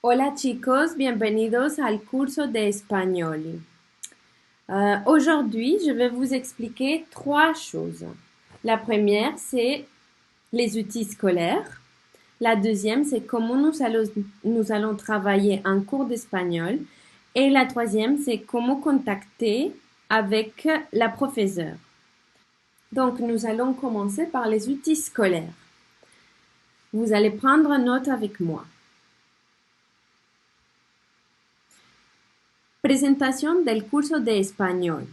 Hola chicos, bienvenidos al curso de espagnol. Aujourd'hui, je vais vous expliquer trois choses. La première, c'est les outils scolaires. La deuxième, c'est comment nous allons travailler un cours d'espagnol. Et la troisième, c'est comment contacter avec la professeure. Donc, nous allons commencer par les outils scolaires. Vous allez prendre note avec moi. Presentación del curso de español.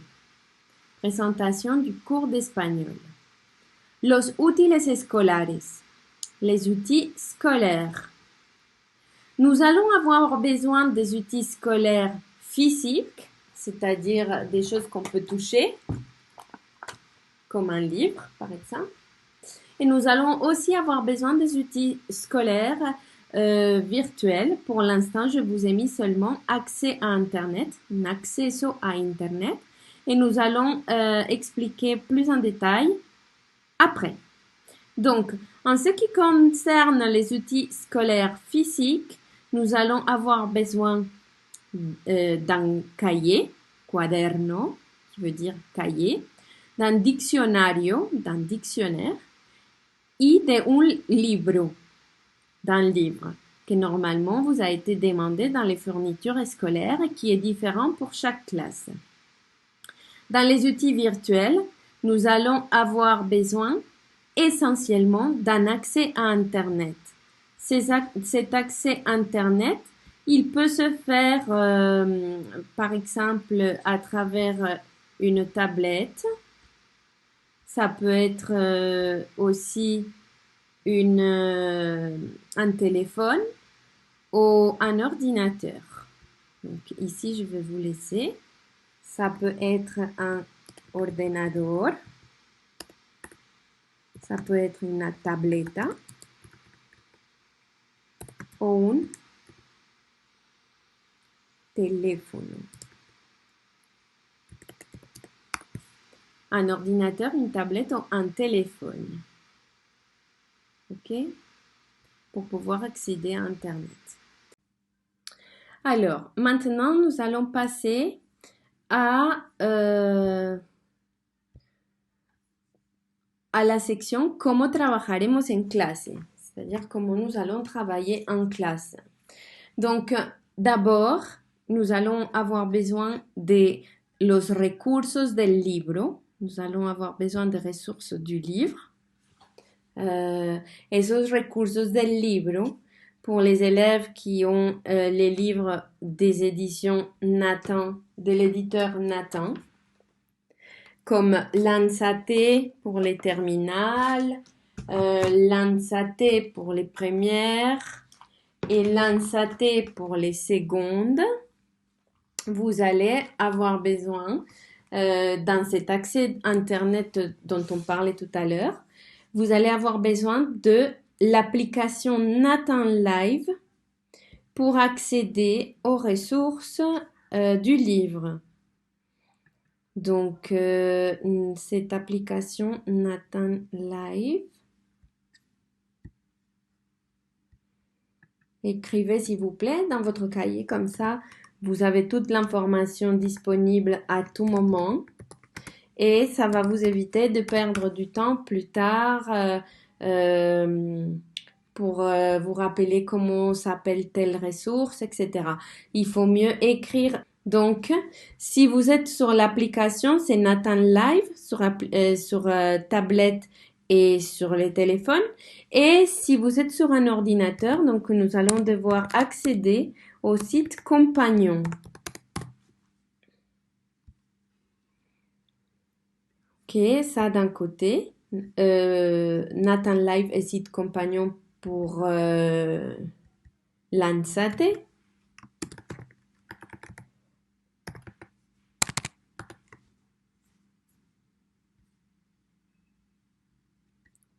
Presentación du cours d'espagnol. Los útiles escolares. Les outils scolaires. Nous allons avoir besoin des outils scolaires physiques, c'est-à-dire des choses qu'on peut toucher, comme un livre par exemple. Et nous allons aussi avoir besoin des outils scolaires virtuels. Pour l'instant, je vous ai mis seulement accès à Internet, un acceso a Internet. Et nous allons expliquer plus en détail après. Donc, en ce qui concerne les outils scolaires physiques, nous allons avoir besoin d'un cahier, cuaderno, qui veut dire cahier, d'un diccionario, d'un dictionnaire, et d'un libro, d'un livre, que normalement vous a été demandé dans les fournitures scolaires et qui est différent pour chaque classe. Dans les outils virtuels, nous allons avoir besoin essentiellement d'un accès à Internet. Cet accès Internet, il peut se faire par exemple à travers une tablette. Ça peut être aussi un téléphone ou un ordinateur. Donc ici, je vais vous laisser. Ça peut être un ordenador. Ça peut être une tableta ou un téléphone. Un ordinateur, une tablette ou un téléphone. OK? Pour pouvoir accéder à Internet. Alors, maintenant, nous allons passer à la section Cómo trabajaremos en clase, c'est-à-dire comment nous allons travailler en classe. Donc, d'abord, nous allons avoir besoin de los recursos del libro. Nous allons avoir besoin des ressources du livre. Esos recursos del libro, pour les élèves qui ont les livres des éditions Nathan, de l'éditeur Nathan, comme Lanzate pour les terminales, Lanzate pour les premières et Lanzate pour les secondes. Vous allez avoir besoin, dans cet accès Internet dont on parlait tout à l'heure, vous allez avoir besoin de l'application Nathan Live pour accéder aux ressources du livre. Donc, cette application Nathan Live, écrivez s'il vous plaît dans votre cahier, comme ça vous avez toute l'information disponible à tout moment et ça va vous éviter de perdre du temps plus tard pour vous rappeler comment s'appelle telle ressource, etc. Il faut mieux écrire. Donc, si vous êtes sur l'application, c'est Nathan Live sur tablette et sur les téléphones. Et si vous êtes sur un ordinateur, donc nous allons devoir accéder au site compagnon. Ok, ça d'un côté. Nathan Live et site compagnon pour Lanzate.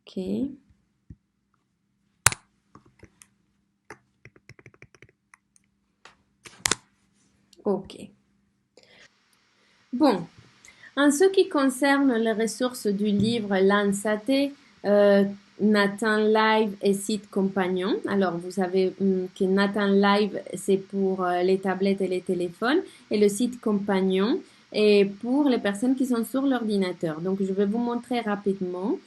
Ok. Ok. Bon, en ce qui concerne les ressources du livre Lanzate, Nathan Live et site compagnon. Alors, vous savez que Nathan Live, c'est pour les tablettes et les téléphones, et le site compagnon est pour les personnes qui sont sur l'ordinateur. Donc, je vais vous montrer rapidement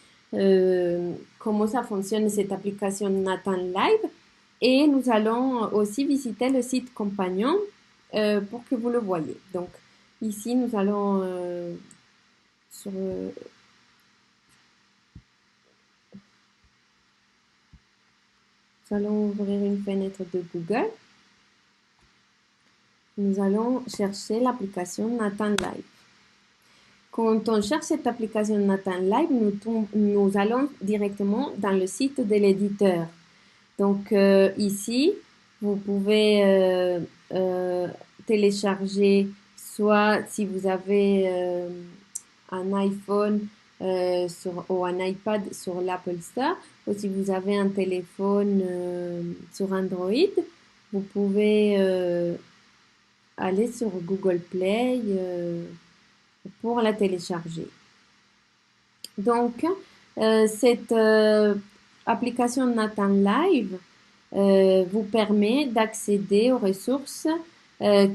comment ça fonctionne cette application Nathan Live. Et nous allons aussi visiter le site compagnon pour que vous le voyez. Donc, ici, nous allons sur... nous allons ouvrir une fenêtre de Google. Nous allons chercher l'application Nathan Live. Quand on cherche cette application Nathan Live, nous allons directement dans le site de l'éditeur. Donc ici, vous pouvez télécharger, soit si vous avez un iPhone ou un iPad sur l'Apple Store, ou si vous avez un téléphone sur Android, vous pouvez aller sur Google Play pour la télécharger. Donc, cette application Nathan Live vous permet d'accéder aux ressources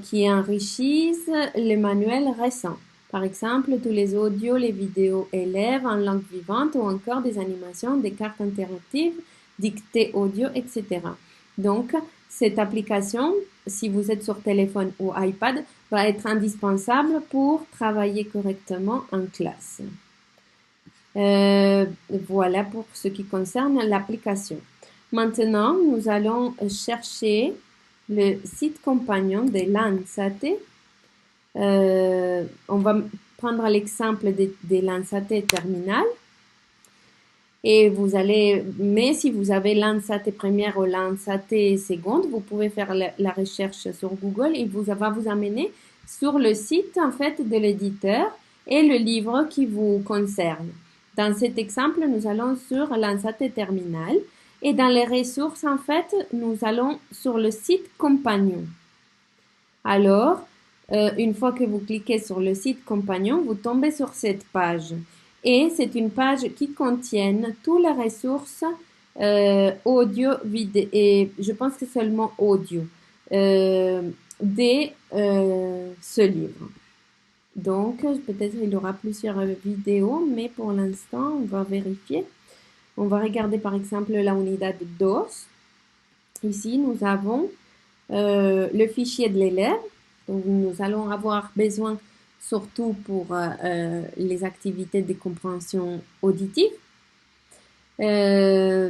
qui enrichissent les manuels récents. Par exemple, tous les audios, les vidéos élèves en langue vivante ou encore des animations, des cartes interactives, dictées audio, etc. Donc, cette application, si vous êtes sur téléphone ou iPad, va être indispensable pour travailler correctement en classe. Voilà pour ce qui concerne l'application. Maintenant, nous allons chercher le site compagnon de Landsat. On va prendre l'exemple de Landsat Terminal. Et mais si vous avez Landsat première ou Landsat seconde, vous pouvez faire la recherche sur Google et va vous amener sur le site en fait de l'éditeur et le livre qui vous concerne. Dans cet exemple, nous allons sur Landsat Terminal et dans les ressources, en fait, nous allons sur le site compagnon. Alors, une fois que vous cliquez sur le site compagnon, vous tombez sur cette page. Et c'est une page qui contient toutes les ressources audio, vidéo, et je pense que seulement audio, de ce livre. Donc, peut-être il y aura plusieurs vidéos, mais pour l'instant, on va vérifier. On va regarder par exemple la unidad 2. Ici, nous avons le fichier de l'élève. Donc, nous allons avoir besoin surtout pour les activités de compréhension auditive. Et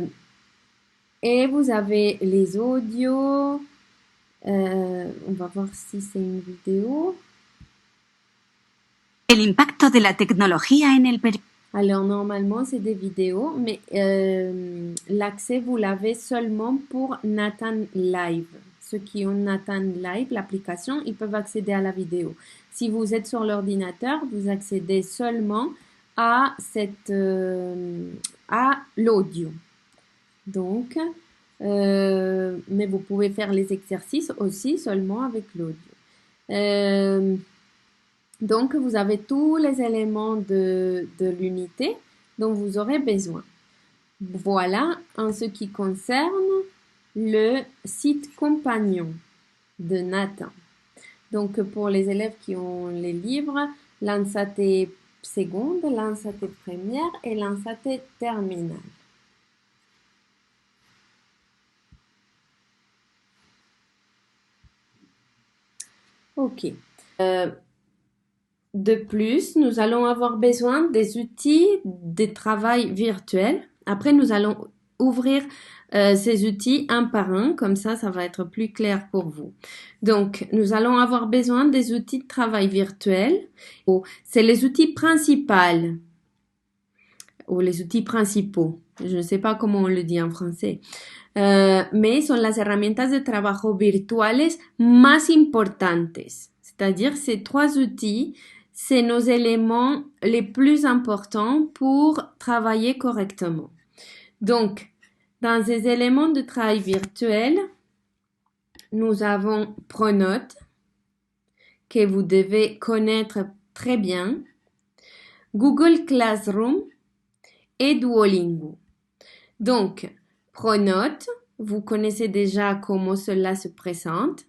vous avez les audios. On va voir si c'est une vidéo. El impacto de la tecnología en el periodo. Alors, normalement, c'est des vidéos, mais l'accès, vous l'avez seulement pour Nathan Live. Ceux qui ont Nathan Live, l'application, ils peuvent accéder à la vidéo. Si vous êtes sur l'ordinateur, vous accédez seulement à l'audio. Donc, mais vous pouvez faire les exercices aussi seulement avec l'audio. Donc, vous avez tous les éléments de l'unité dont vous aurez besoin. Voilà en ce qui concerne le site compagnon de Nathan. Donc, pour les élèves qui ont les livres, Landsat seconde, Landsat première et Landsat terminale. OK. De plus, nous allons avoir besoin des outils de travail virtuel. Après, nous allons ouvrir ces outils un par un, comme ça va être plus clair pour vous. Donc, nous allons avoir besoin des outils de travail virtuel. C'est les outils principaux ou les outils principaux. Je ne sais pas comment on le dit en français. Mais son las herramientas de trabajo virtuales más importantes. C'est-à-dire, ces trois outils, c'est nos éléments les plus importants pour travailler correctement. Donc, dans ces éléments de travail virtuel, nous avons Pronote, que vous devez connaître très bien, Google Classroom et Duolingo. Donc, Pronote, vous connaissez déjà comment cela se présente.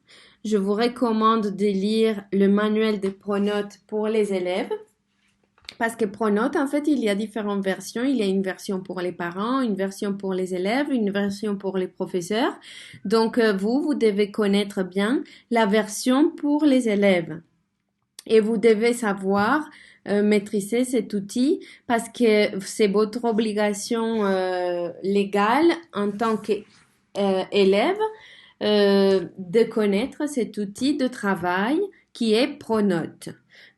Je vous recommande de lire le manuel de Pronote pour les élèves. Parce que Pronote, en fait, il y a différentes versions. Il y a une version pour les parents, une version pour les élèves, une version pour les professeurs. Donc, vous devez connaître bien la version pour les élèves. Et vous devez savoir maîtriser cet outil parce que c'est votre obligation légale en tant qu'élève de connaître cet outil de travail qui est Pronote.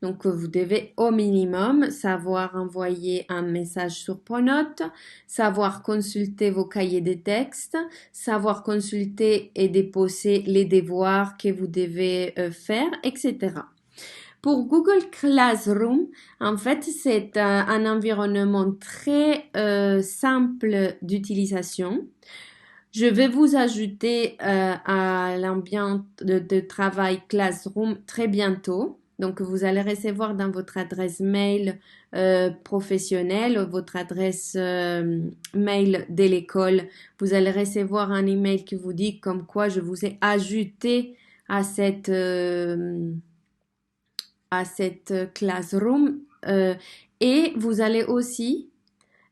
Donc, vous devez au minimum savoir envoyer un message sur Pronote, savoir consulter vos cahiers de texte, savoir consulter et déposer les devoirs que vous devez faire, etc. Pour Google Classroom, en fait, c'est un environnement très simple d'utilisation. Je vais vous ajouter à l'ambiance de travail Classroom très bientôt. Donc, vous allez recevoir dans votre adresse mail professionnelle, votre adresse mail de l'école, vous allez recevoir un email qui vous dit comme quoi je vous ai ajouté à cette Classroom et vous allez aussi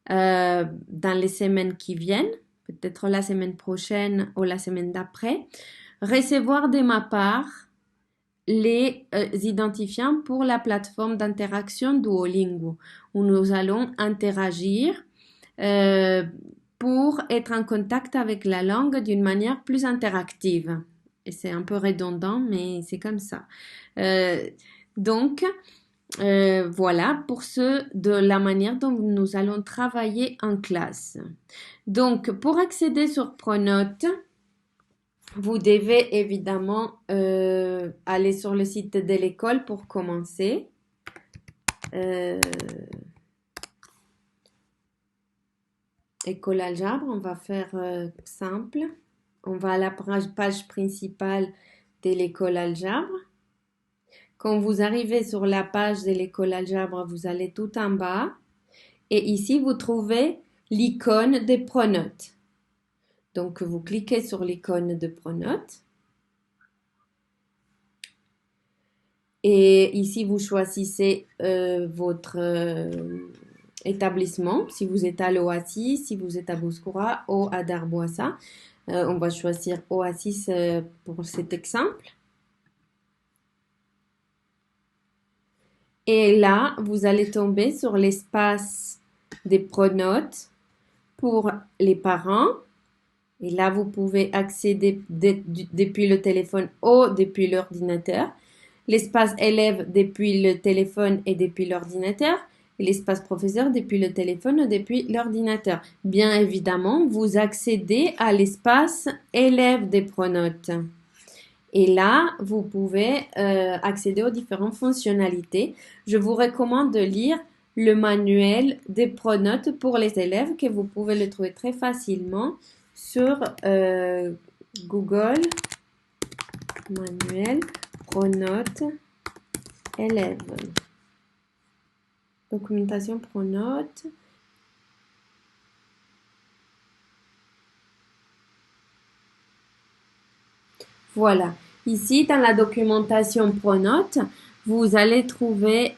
dans les semaines qui viennent, peut-être la semaine prochaine ou la semaine d'après, recevoir de ma part les identifiants pour la plateforme d'interaction Duolingo où nous allons interagir pour être en contact avec la langue d'une manière plus interactive. Et c'est un peu redondant, mais c'est comme ça. Donc, voilà pour ce de la manière dont nous allons travailler en classe. Donc, pour accéder sur Pronote, vous devez évidemment aller sur le site de l'école pour commencer. École Algèbre, on va faire simple. On va à la page principale de l'école Algèbre. Quand vous arrivez sur la page de l'école Algèbre, vous allez tout en bas et ici vous trouvez l'icône de Pronote. Donc vous cliquez sur l'icône de Pronote et ici vous choisissez votre établissement, si vous êtes à l'Oasis, si vous êtes à Bouskoura ou à Darboisa. On va choisir Oasis pour cet exemple. Et là, vous allez tomber sur l'espace des Pronote pour les parents. Et là, vous pouvez accéder depuis le téléphone ou depuis l'ordinateur. L'espace élève depuis le téléphone et depuis l'ordinateur. Et l'espace professeur depuis le téléphone ou depuis l'ordinateur. Bien évidemment, vous accédez à l'espace élève des Pronote. Et là, vous pouvez accéder aux différentes fonctionnalités. Je vous recommande de lire le manuel des Pronote pour les élèves que vous pouvez le trouver très facilement sur Google Manuel Pronote élèves. Documentation Pronote. Voilà. Ici, dans la documentation Pronote, vous allez trouver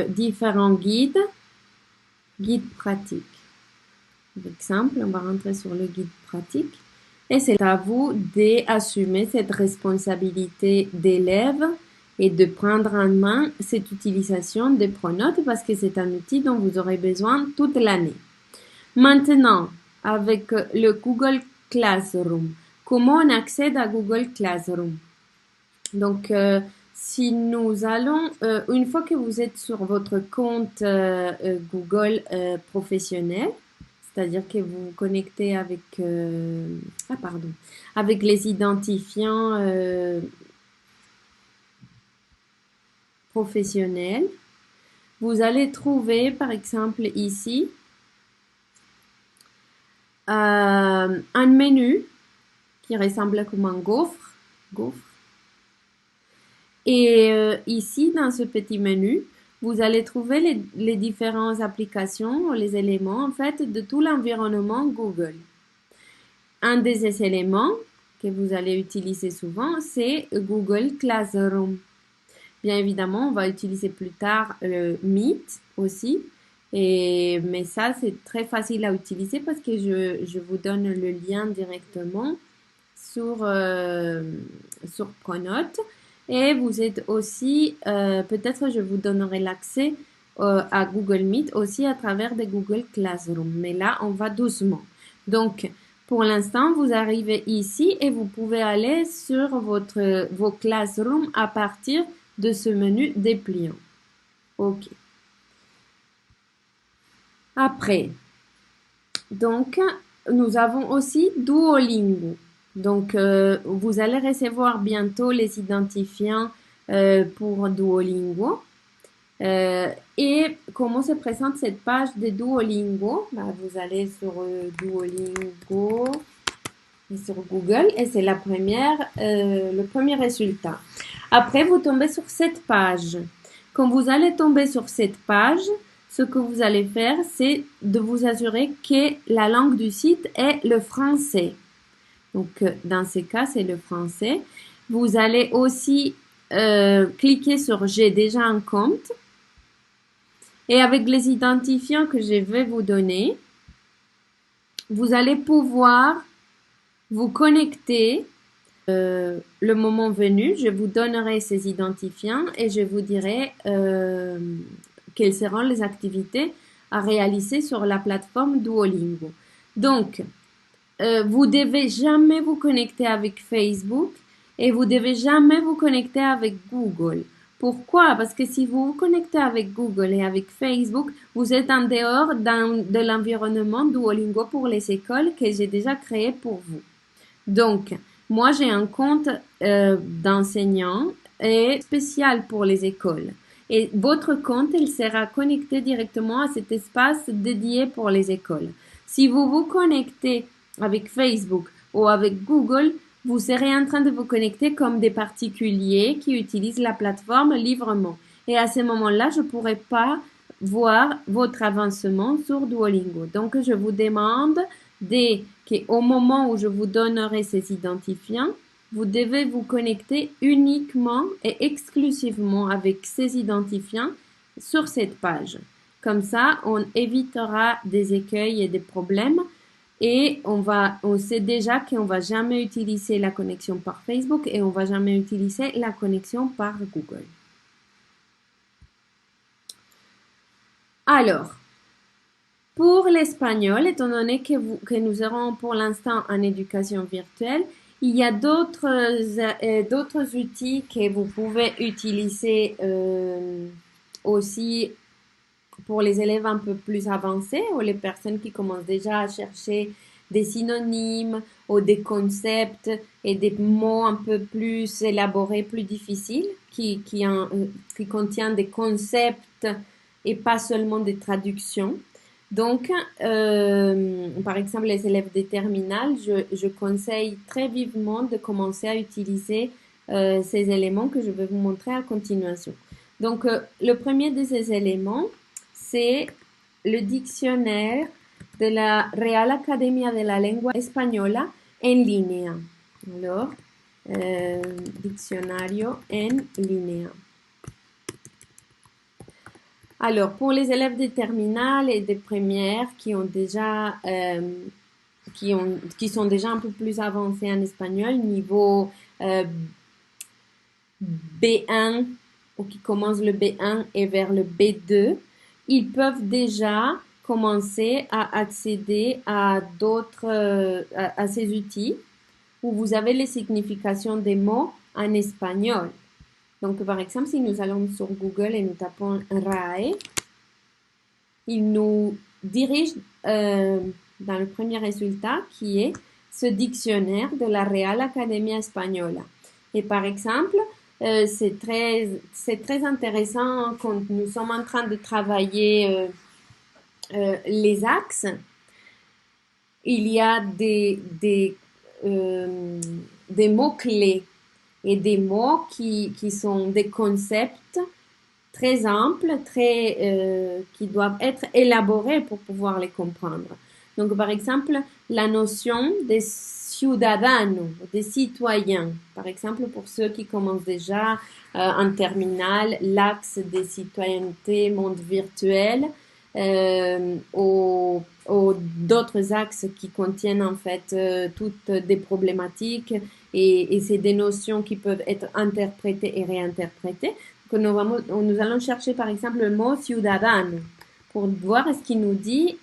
différents guides pratiques. Par exemple, on va rentrer sur le guide pratique. Et c'est à vous d'assumer cette responsabilité d'élève et de prendre en main cette utilisation de Pronote parce que c'est un outil dont vous aurez besoin toute l'année. Maintenant, avec le Google Classroom, comment on accède à Google Classroom? Donc, si nous allons, une fois que vous êtes sur votre compte Google professionnel, c'est-à-dire que vous vous connectez avec, avec les identifiants professionnels, vous allez trouver, par exemple, ici, un menu qui ressemble comme un gaufre. Et ici, dans ce petit menu, vous allez trouver les différentes applications, les éléments en fait de tout l'environnement Google. Un des éléments que vous allez utiliser souvent, c'est Google Classroom. Bien évidemment, on va utiliser plus tard Meet aussi. Mais ça, c'est très facile à utiliser parce que je vous donne le lien directement sur Pronote. Et vous êtes aussi, peut-être je vous donnerai l'accès à Google Meet aussi à travers des Google Classroom. Mais là, on va doucement. Donc, pour l'instant, vous arrivez ici et vous pouvez aller sur vos Classroom à partir de ce menu dépliant. OK. Après, donc, nous avons aussi Duolingo. Donc, vous allez recevoir bientôt les identifiants pour Duolingo. Et comment se présente cette page de Duolingo? Bah, vous allez sur Duolingo et sur Google et c'est le premier résultat. Après, vous tombez sur cette page. Quand vous allez tomber sur cette page, ce que vous allez faire, c'est de vous assurer que la langue du site est le français. Donc, dans ce cas, c'est le français. Vous allez aussi cliquer sur J'ai déjà un compte. Et avec les identifiants que je vais vous donner, vous allez pouvoir vous connecter le moment venu. Je vous donnerai ces identifiants et je vous dirai quelles seront les activités à réaliser sur la plateforme Duolingo. Donc, vous devez jamais vous connecter avec Facebook et vous devez jamais vous connecter avec Google. Pourquoi? Parce que si vous vous connectez avec Google et avec Facebook, vous êtes en dehors de l'environnement Duolingo pour les écoles que j'ai déjà créé pour vous. Donc, moi, j'ai un compte d'enseignant et spécial pour les écoles. Et votre compte, il sera connecté directement à cet espace dédié pour les écoles. Si vous vous connectez avec Facebook ou avec Google, vous serez en train de vous connecter comme des particuliers qui utilisent la plateforme librement. Et à ce moment-là, je ne pourrai pas voir votre avancement sur Duolingo. Donc, je vous demande qu'au moment où je vous donnerai ces identifiants, vous devez vous connecter uniquement et exclusivement avec ces identifiants sur cette page. Comme ça, on évitera des écueils et des problèmes et on sait déjà qu'on va jamais utiliser la connexion par Facebook et on va jamais utiliser la connexion par Google. Alors, pour l'espagnol, étant donné que nous serons pour l'instant en éducation virtuelle, il y a d'autres outils que vous pouvez utiliser aussi pour les élèves un peu plus avancés ou les personnes qui commencent déjà à chercher des synonymes ou des concepts et des mots un peu plus élaborés, plus difficiles, qui contiennent des concepts et pas seulement des traductions. Donc, par exemple, les élèves des terminales, je conseille très vivement de commencer à utiliser ces éléments que je vais vous montrer à continuation. Donc, le premier de ces éléments, c'est le dictionnaire de la Real Academia de la Lengua Española en línea. Alors, diccionario en línea. Alors, pour les élèves des terminales et des premières qui sont déjà un peu plus avancés en espagnol, niveau B1 ou qui commencent le B1 et vers le B2, ils peuvent déjà commencer à accéder à à ces outils où vous avez les significations des mots en espagnol. Donc, par exemple, si nous allons sur Google et nous tapons RAE, il nous dirige dans le premier résultat qui est ce dictionnaire de la Real Academia Española. Et par exemple, c'est très intéressant quand nous sommes en train de travailler les axes. Il y a des mots-clés et des mots qui sont des concepts très amples, qui doivent être élaborés pour pouvoir les comprendre. Donc, par exemple, la notion des ciudadanos, des citoyens. Par exemple, pour ceux qui commencent déjà en terminale, l'axe des citoyennetés, monde virtuel, ou d'autres axes qui contiennent en fait toutes des problématiques et c'est des notions qui peuvent être interprétées et réinterprétées. Donc nous allons chercher par exemple le mot ciudadano pour voir ce qu'il nous dit.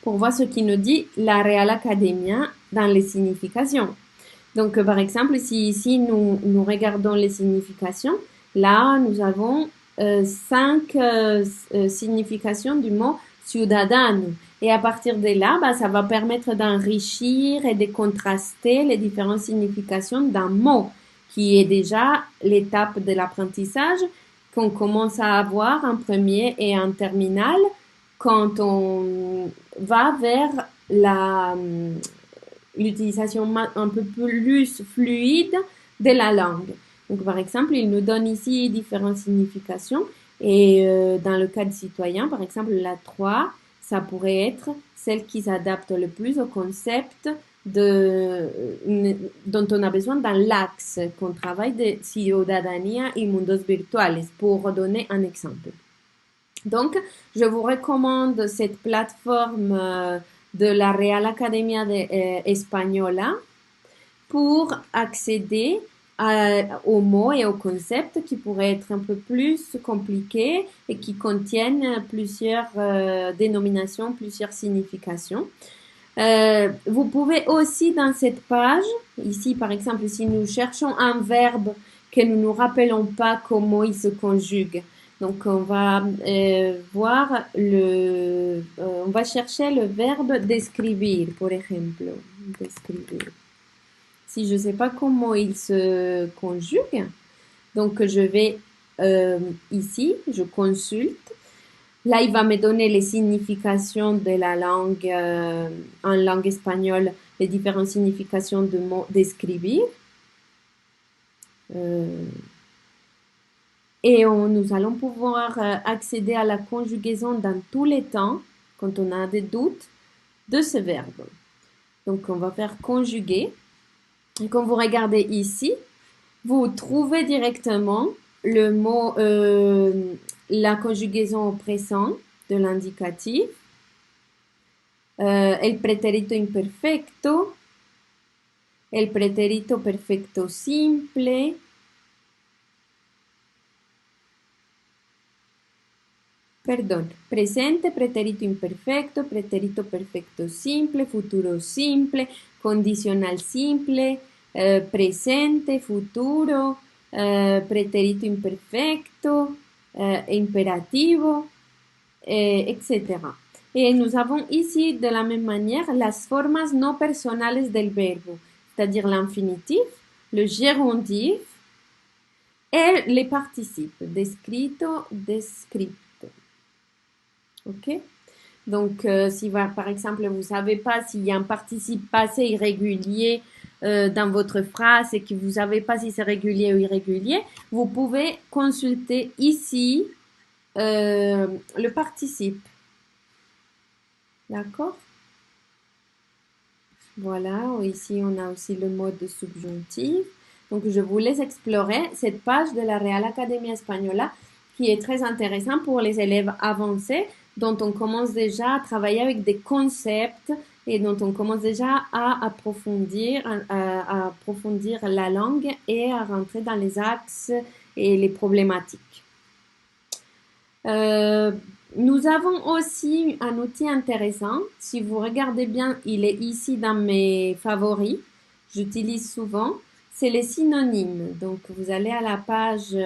Pour voir ce qu'il nous dit la Real Academia dans les significations. Donc, par exemple, si ici nous regardons les significations, là, nous avons 5 significations du mot ciudadano. Et à partir de là, bah, ça va permettre d'enrichir et de contraster les différentes significations d'un mot, qui est déjà l'étape de l'apprentissage qu'on commence à avoir en premier et en terminale quand on va vers l'utilisation un peu plus fluide de la langue. Donc, par exemple, il nous donne ici différentes significations et dans le cas de citoyen, par exemple, la 3, ça pourrait être celle qui s'adapte le plus au concept dont on a besoin dans l'axe qu'on travaille de ciudadanía y mundos virtuales, pour donner un exemple. Donc, je vous recommande cette plateforme de la Real Academia Española pour accéder aux mots et aux concepts qui pourraient être un peu plus compliqués et qui contiennent plusieurs dénominations, plusieurs significations. Vous pouvez aussi dans cette page, ici par exemple, si nous cherchons un verbe que nous ne nous rappelons pas comment il se conjugue, donc on va voir on va chercher le verbe describir, por ejemplo, describir. Si je ne sais pas comment il se conjugue, donc je vais ici, je consulte. Là, il va me donner les significations de la langue en langue espagnole, les différentes significations de mot describir. Et nous allons pouvoir accéder à la conjugaison dans tous les temps, quand on a des doutes, de ce verbe. Donc, on va faire conjuguer. Et quand vous regardez ici, vous trouvez directement le mot, la conjugaison au présent de l'indicatif, el pretérito imperfecto, el pretérito perfecto simple, presente, pretérito imperfecto, pretérito perfecto simple, futuro simple, condicional simple, presente, futuro, pretérito imperfecto, imperativo, etc. Et nous avons ici de la même manière las formas no personales del verbo, c'est-à-dire l'infinitif, le gérondif et les participes, descrito, descripto. Ok? Donc, si par exemple, vous ne savez pas s'il y a un participe passé irrégulier dans votre phrase et que vous ne savez pas si c'est régulier ou irrégulier, vous pouvez consulter ici le participe. D'accord? Voilà, ici on a aussi le mode subjonctif. Donc, je vous laisse explorer cette page de la Real Academia Española qui est très intéressante pour les élèves avancés dont on commence déjà à travailler avec des concepts et dont on commence déjà à approfondir la langue et à rentrer dans les axes et les problématiques. Nous avons aussi un outil intéressant. Si vous regardez bien, il est ici dans mes favoris. J'utilise souvent. C'est les synonymes. Donc, vous allez à la page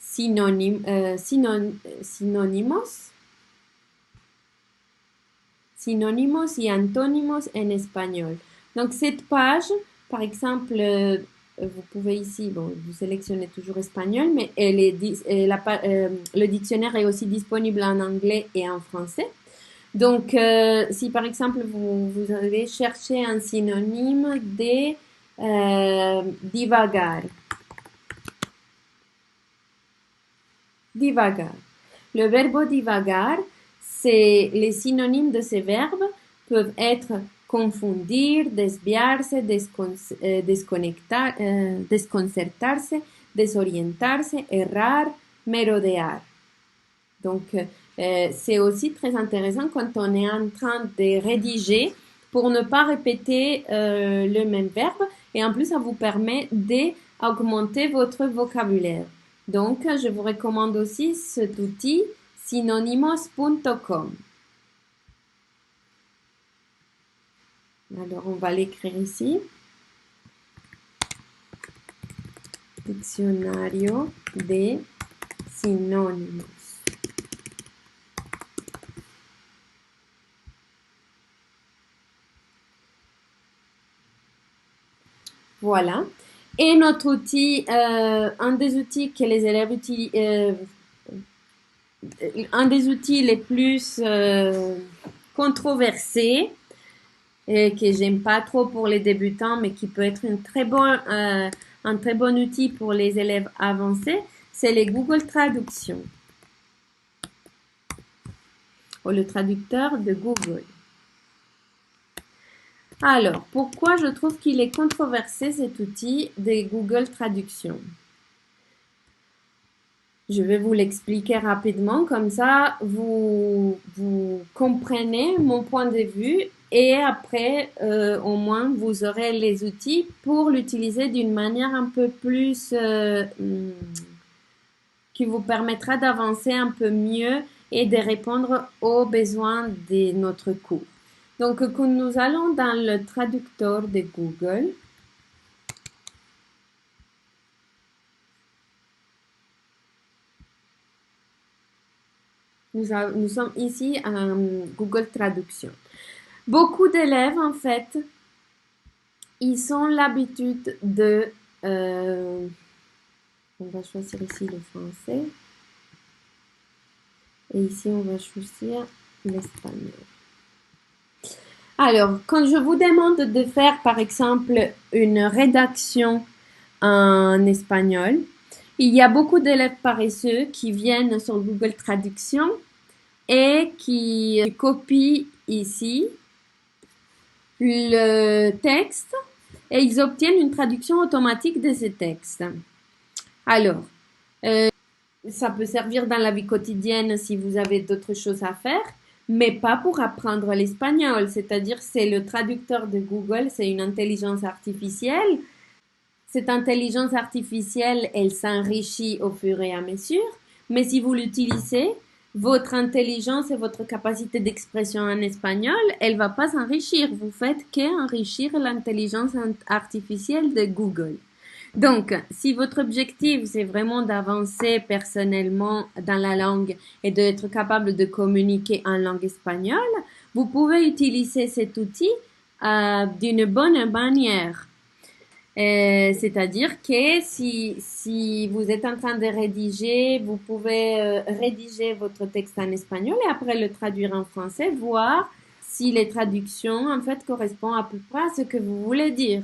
synonymos y antónimos en espagnol. Donc, cette page, par exemple, vous pouvez ici, bon, vous sélectionnez toujours espagnol, mais le dictionnaire est aussi disponible en anglais et en français. Donc, si par exemple, vous allez chercher un synonyme de divagar. divagar. Le verbe divagar, c'est les synonymes de ces verbes peuvent être confundir, desviarse, desconcertarse, desorientarse, errar, merodear. Donc, c'est aussi très intéressant quand on est en train de rédiger pour ne pas répéter le même verbe et en plus, ça vous permet d'augmenter votre vocabulaire. Donc, je vous recommande aussi cet outil synonymos.com. Alors, on va l'écrire ici. Diccionario de sinónimos. Voilà. Et notre outil, un des outils que les élèves utilisent, un des outils les plus controversés et que j'aime pas trop pour les débutants, mais qui peut être un très bon outil pour les élèves avancés, c'est les Google Traductions ou le traducteur de Google. Alors, pourquoi je trouve qu'il est controversé cet outil de Google Traduction? Je vais vous l'expliquer rapidement, comme ça vous comprenez mon point de vue et après au moins vous aurez les outils pour l'utiliser d'une manière un peu plus qui vous permettra d'avancer un peu mieux et de répondre aux besoins de notre cours. Donc quand nous allons dans le traducteur de Google, nous sommes ici en Google Traduction. Beaucoup d'élèves, en fait, ils ont l'habitude de... on va choisir ici le français. Et ici, on va choisir l'espagnol. Alors, quand je vous demande de faire, par exemple, une rédaction en espagnol, il y a beaucoup d'élèves paresseux qui viennent sur Google Traduction et qui copient ici le texte et ils obtiennent une traduction automatique de ce texte. Alors, ça peut servir dans la vie quotidienne si vous avez d'autres choses à faire, mais pas pour apprendre l'espagnol. C'est-à-dire, c'est le traducteur de Google, c'est une intelligence artificielle. Cette intelligence artificielle, elle s'enrichit au fur et à mesure, mais si vous l'utilisez, votre intelligence et votre capacité d'expression en espagnol, elle va pas s'enrichir. Vous faites qu'enrichir l'intelligence artificielle de Google. Donc, si votre objectif, c'est vraiment d'avancer personnellement dans la langue et d'être capable de communiquer en langue espagnole, vous pouvez utiliser cet outil d'une bonne manière. C'est-à-dire que si vous êtes en train de rédiger, vous pouvez rédiger votre texte en espagnol et après le traduire en français, voir si les traductions en fait correspondent à peu près à ce que vous voulez dire.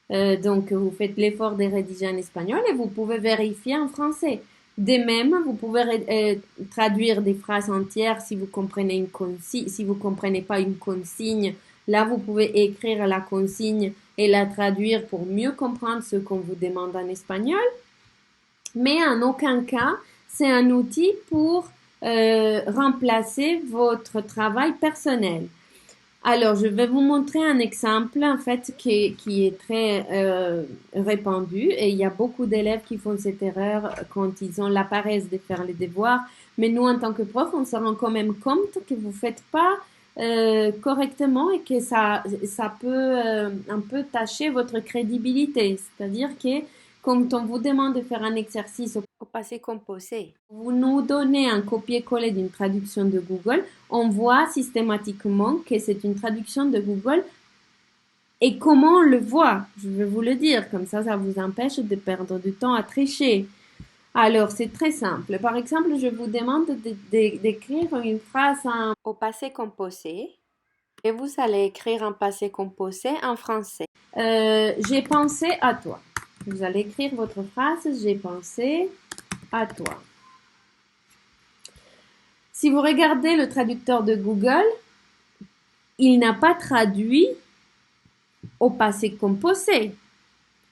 Donc vous faites l'effort de rédiger en espagnol et vous pouvez vérifier en français. De même, vous pouvez traduire des phrases entières si vous comprenez si vous comprenez pas une consigne. Là, vous pouvez écrire la consigne et la traduire pour mieux comprendre ce qu'on vous demande en espagnol. Mais en aucun cas, c'est un outil pour remplacer votre travail personnel. Alors, je vais vous montrer un exemple en fait qui est très répandu et il y a beaucoup d'élèves qui font cette erreur quand ils ont la paresse de faire les devoirs. Mais nous, en tant que prof, on se rend quand même compte que vous faites pas correctement et que ça peut un peu tâcher votre crédibilité. C'est-à-dire que quand on vous demande de faire un exercice au passé composé, vous nous donnez un copier-coller d'une traduction de Google, on voit systématiquement que c'est une traduction de Google. Et comment on le voit? Je vais vous le dire, comme ça vous empêche de perdre du temps à tricher. Alors, c'est très simple. Par exemple, je vous demande d'écrire une phrase au passé composé et vous allez écrire un passé composé en français. J'ai pensé à toi. Vous allez écrire votre phrase, j'ai pensé à toi. Si vous regardez le traducteur de Google, il n'a pas traduit au passé composé.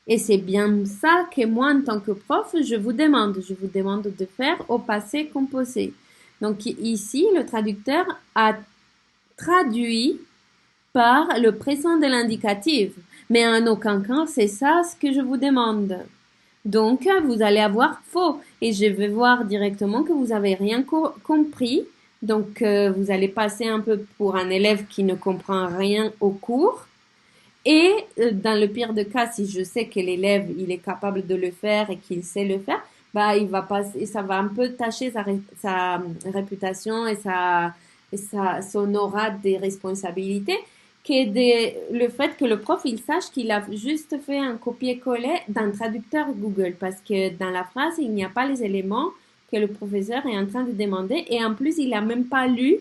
Et c'est bien ça que moi, en tant que prof, je vous demande. Je vous demande de faire au passé composé. Donc ici, le traducteur a traduit par le présent de l'indicatif. Mais en aucun cas, c'est ça ce que je vous demande. Donc, vous allez avoir faux. Et je vais voir directement que vous avez rien compris. Donc, vous allez passer un peu pour un élève qui ne comprend rien au cours. Et dans le pire des cas, si je sais que l'élève il est capable de le faire et qu'il sait le faire, bah il va passer, ça va un peu tâcher sa réputation et son aura des responsabilités, le fait que le prof il sache qu'il a juste fait un copier-coller d'un traducteur Google parce que dans la phrase il n'y a pas les éléments que le professeur est en train de demander et en plus il a même pas lu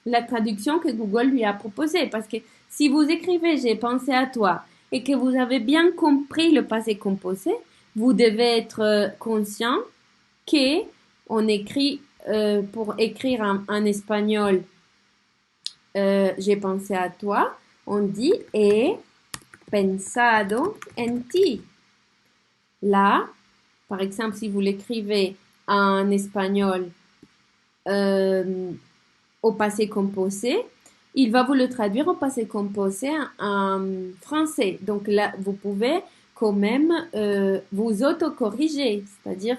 la traduction que Google lui a proposée. Parce que si vous écrivez j'ai pensé à toi et que vous avez bien compris le passé composé, vous devez être conscient que on écrit pour écrire en espagnol j'ai pensé à toi, on dit he pensado en ti. Là, par exemple, si vous l'écrivez en espagnol au passé composé, il va vous le traduire au passé composé en français. Donc là, vous pouvez quand même vous autocorriger, c'est-à-dire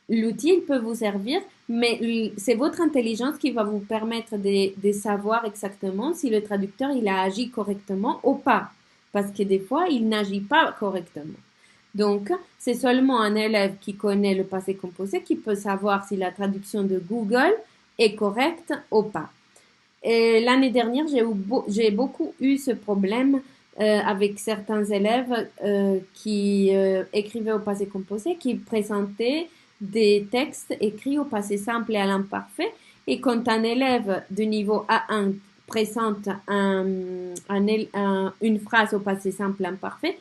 l'outil peut vous servir, mais c'est votre intelligence qui va vous permettre de savoir exactement si le traducteur il a agi correctement ou pas, parce que des fois il n'agit pas correctement. Donc, c'est seulement un élève qui connaît le passé composé qui peut savoir si la traduction de Google est correcte ou pas. Et l'année dernière, j'ai beaucoup eu ce problème avec certains élèves qui écrivaient au passé composé, qui présentaient des textes écrits au passé simple et à l'imparfait. Et quand un élève de niveau A1 présente une phrase au passé simple imparfait,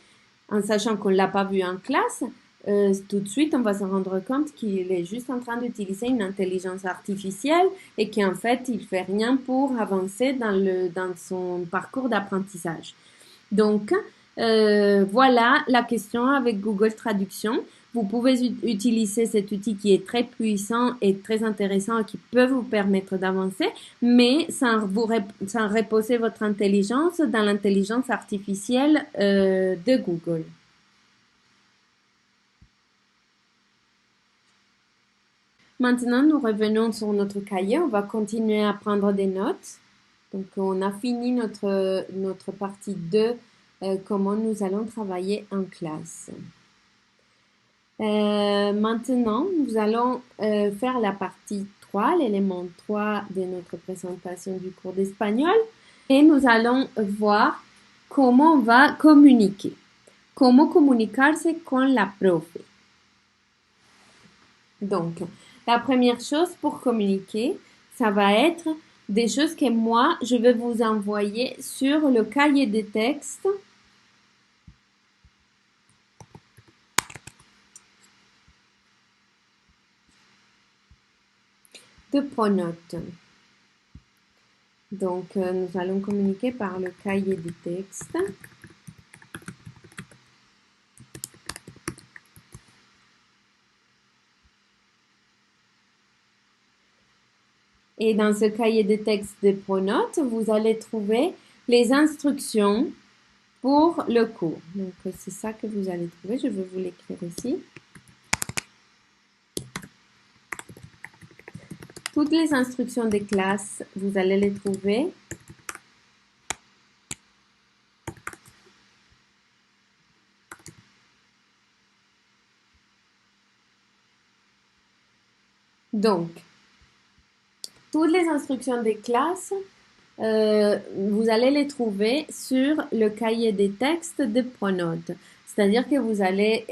en sachant qu'on l'a pas vu en classe, tout de suite, on va se rendre compte qu'il est juste en train d'utiliser une intelligence artificielle et qu'en fait, il fait rien pour avancer dans son parcours d'apprentissage. Donc, voilà la question avec Google Traduction. Vous pouvez utiliser cet outil qui est très puissant et très intéressant et qui peut vous permettre d'avancer, mais sans reposer votre intelligence dans l'intelligence artificielle de Google. Maintenant, nous revenons sur notre cahier. On va continuer à prendre des notes. Donc, on a fini notre partie 2, comment nous allons travailler en classe. Maintenant, nous allons faire la partie 3, l'élément 3 de notre présentation du cours d'espagnol. Et nous allons voir comment on va communiquer. Comment comunicarse con la profe. Donc, la première chose pour communiquer, ça va être des choses que moi, je vais vous envoyer sur le cahier de texte. De pronote. Donc, nous allons communiquer par le cahier de texte. Et dans ce cahier de texte de pronote, vous allez trouver les instructions pour le cours. Donc, c'est ça que vous allez trouver. Je vais vous l'écrire ici. Toutes les instructions des classes, vous allez les trouver. Donc, toutes les instructions des classes, vous allez les trouver sur le cahier des textes de Pronote. C'est-à-dire que vous allez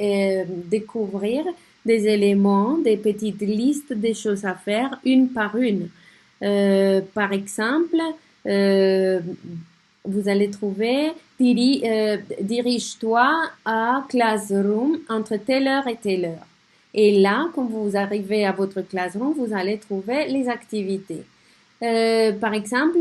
découvrir des éléments, des petites listes des choses à faire une par une. Par exemple, vous allez trouver dirige-toi à Classroom entre telle heure et telle heure. Et là, quand vous arrivez à votre classroom, vous allez trouver les activités. Par exemple,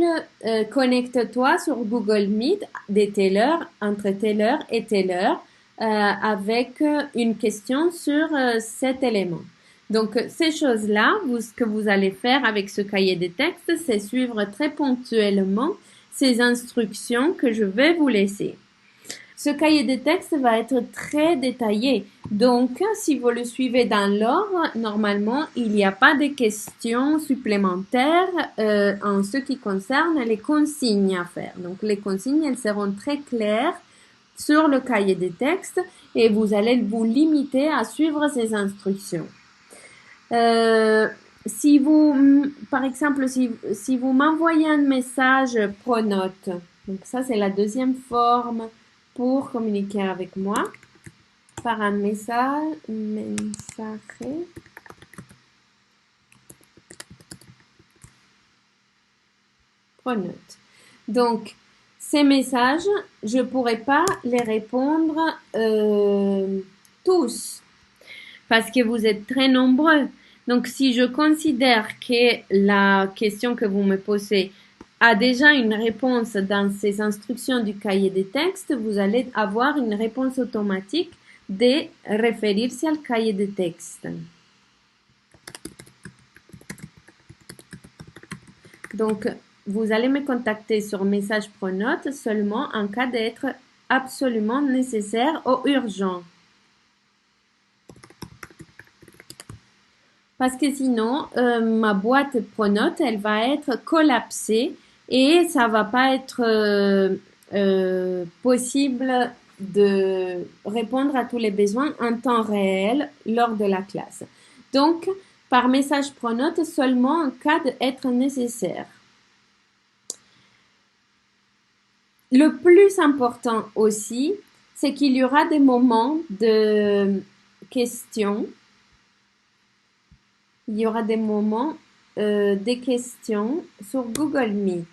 connecte-toi sur Google Meet de telle heure, entre telle heure et telle heure, avec une question sur cet élément. Donc, ces choses-là, ce que vous allez faire avec ce cahier de texte, c'est suivre très ponctuellement ces instructions que je vais vous laisser. Ce cahier de texte va être très détaillé. Donc, si vous le suivez dans l'ordre, normalement, il n'y a pas de questions supplémentaires en ce qui concerne les consignes à faire. Donc, les consignes, elles seront très claires sur le cahier de texte et vous allez vous limiter à suivre ces instructions. Si vous, par exemple, si vous m'envoyez un message Pronote, donc ça c'est la deuxième forme pour communiquer avec moi, par un message Pronote. Donc, ces messages, je ne pourrais pas les répondre tous parce que vous êtes très nombreux. Donc, si je considère que la question que vous me posez a déjà une réponse dans ces instructions du cahier de texte, vous allez avoir une réponse automatique de référer-se au cahier de texte. Donc, vous allez me contacter sur message Pronote seulement en cas d'être absolument nécessaire ou urgent. Parce que sinon, ma boîte Pronote, elle va être collapsée et ça va pas être possible de répondre à tous les besoins en temps réel lors de la classe. Donc, par message Pronote seulement en cas d'être nécessaire. Le plus important aussi, c'est qu'il y aura des moments de questions. Il y aura des moments des questions sur Google Meet.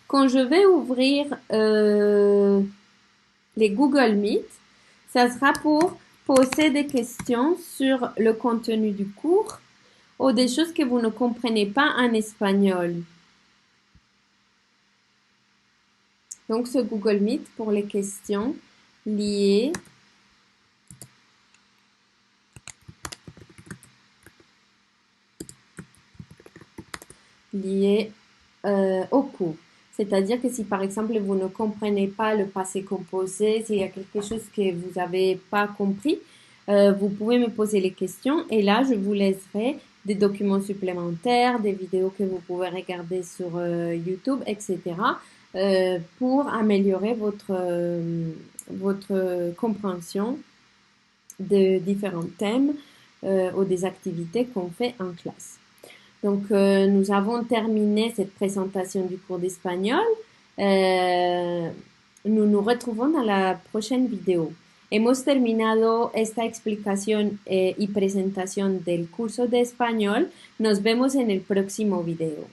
Quand je vais ouvrir les Google Meet, ça sera pour poser des questions sur le contenu du cours ou des choses que vous ne comprenez pas en espagnol. Donc, ce Google Meet pour les questions liées au cours. C'est-à-dire que si par exemple vous ne comprenez pas le passé composé, s'il y a quelque chose que vous n'avez pas compris, vous pouvez me poser les questions et là je vous laisserai des documents supplémentaires, des vidéos que vous pouvez regarder sur YouTube, etc. Pour améliorer votre compréhension de différents thèmes ou des activités qu'on fait en classe. Donc, nous avons terminé cette présentation du cours d'espagnol. Nous nous retrouvons dans la prochaine vidéo. Hemos terminado esta explicación y presentación del curso de español. Nos vemos en el próximo video.